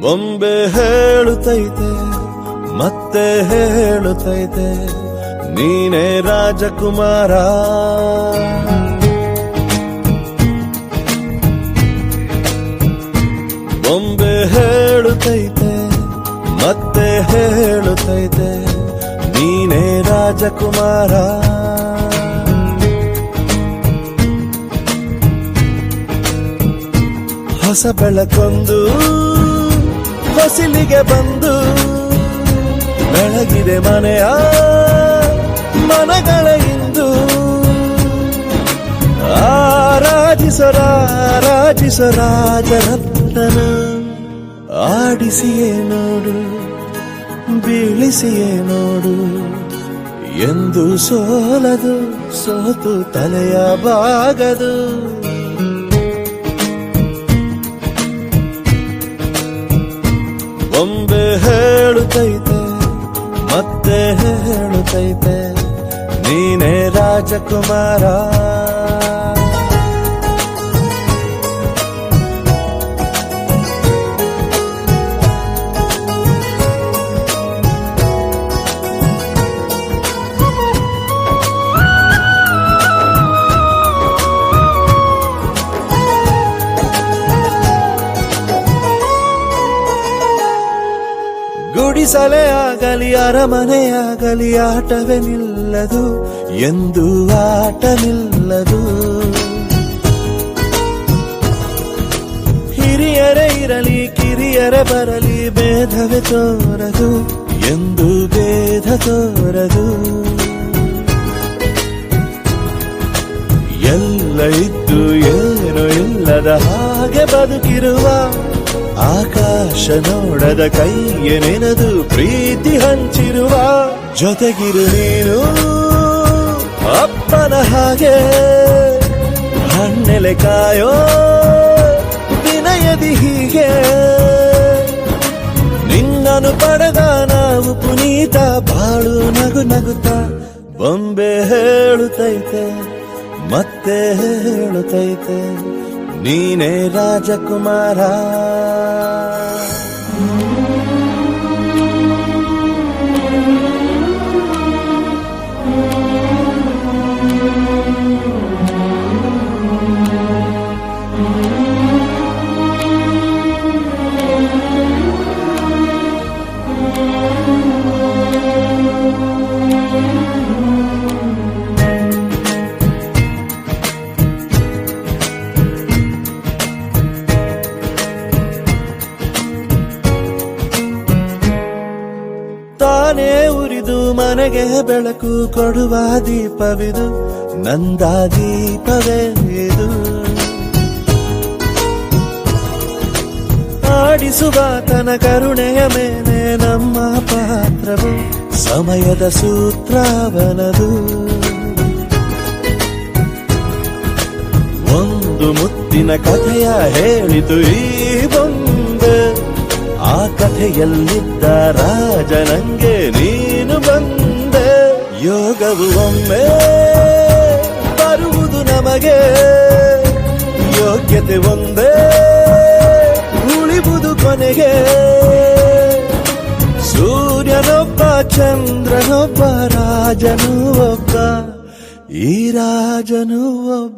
ಬೊಂಬೆ ಹೇಳುತ್ತೈತೆ ಮತ್ತೆ ಹೇಳುತ್ತೈತೆ ನೀನೇ ರಾಜಕುಮಾರ. ಬೊಂಬೆ ಹೇಳುತ್ತೈತೆ ಮತ್ತೆ ಹೇಳುತ್ತೈತೆ ನೀನೇ ರಾಜಕುಮಾರ. ಹೊಸ ಬೆಳಕೊಂದು ಹೊಸಿಲಿಗೆ ಬಂದು ಬೆಳಗಿದೆ ಮನೆಯ ಮನಗಳ ಇಂದು. ಆರಾಜಿಸೋ ರಾಜರತ್ನನ ಆಡಿಸಿಯೇ ನೋಡು ಬೀಳಿಸಿಯೇ ನೋಡು ಎಂದು ಸೋಲದು ಸೋತು ತಲೆಯ ಬಾಗದು. ಬೊಂಬೆ ಹೇಳುತ್ತೈತೆ ಮತ್ತೆ ಹೇಳುತ್ತೈತೆ ನೀನೇ ರಾಜಕುಮಾರ. ಗುಡಿಸಲೇ ಆಗಲಿ ಅರಮನೆಯಾಗಲಿ ಆಟವೇ ನಿಲ್ಲದು ಎಂದು ಆಟ ನಿಲ್ಲದು. ಹಿರಿಯರೇ ಇರಲಿ ಕಿರಿಯರೇ ಬರಲಿ ಭೇದವೇ ತೋರದು ಎಂದು ಭೇದ ತೋರದು. ಎಲ್ಲ ಇದ್ದು ಏನು ಇಲ್ಲದ ಹಾಗೆ ಬದುಕಿರುವ ಆಕಾಶ ನೋಡದ ಕೈಗೆ ನೆನೆದು ಪ್ರೀತಿ ಹಂಚಿರುವ ಜೊತೆಗಿರು ನೀನು ಅಪ್ಪನ ಹಾಗೆ ಹಣ್ಣೆಲೆ ಕಾಯೋ ವಿನಯದಿ ಹೀಗೆ. ನಿನ್ನನ್ನು ಪಡೆದ ನಾವು ಪುನೀತ ಬಾಳು ನಗು ನಗುತ್ತ. ಬೊಂಬೆ ಹೇಳುತ್ತೈತೆ ಮತ್ತೆ ಹೇಳುತ್ತೈತೆ ನೀನೇ ರಾಜಕುಮಾರ. ತಾನೇ ಉರಿದು ಮನೆಗೆ ಬೆಳಕು ಕೊಡುವ ದೀಪವಿದು ನಂದ ದೀಪವೇ ಇದು. ಆಡಿಸುವ ತನ ಕರುಣೆಯ ಮೇಲೆ ನಮ್ಮ ಪಾತ್ರವು ಸಮಯದ ಸೂತ್ರವನದು. ಒಂದು ಮುತ್ತಿನ ಕಥೆಯ ಹೇಳಿತು ಈ ಬೊಂಬೆ. ಆ ಕಥೆಯಲ್ಲಿದ್ದ ರಾಜ ನಂಗೆ ನೀನು ಬಂದೆ. ಯೋಗವು ಒಮ್ಮೆ ಬರುವುದು ನಮಗೆ ಯೋಗ್ಯತೆ ಒಂದೇ ಉಳಿವುದು ಕೊನೆಗೆ. ಸೂರ್ಯನೊಬ್ಬ ಚಂದ್ರನೊಬ್ಬ ರಾಜನೂ ಒಬ್ಬ ಈ ರಾಜನೂ ಒಬ್ಬ.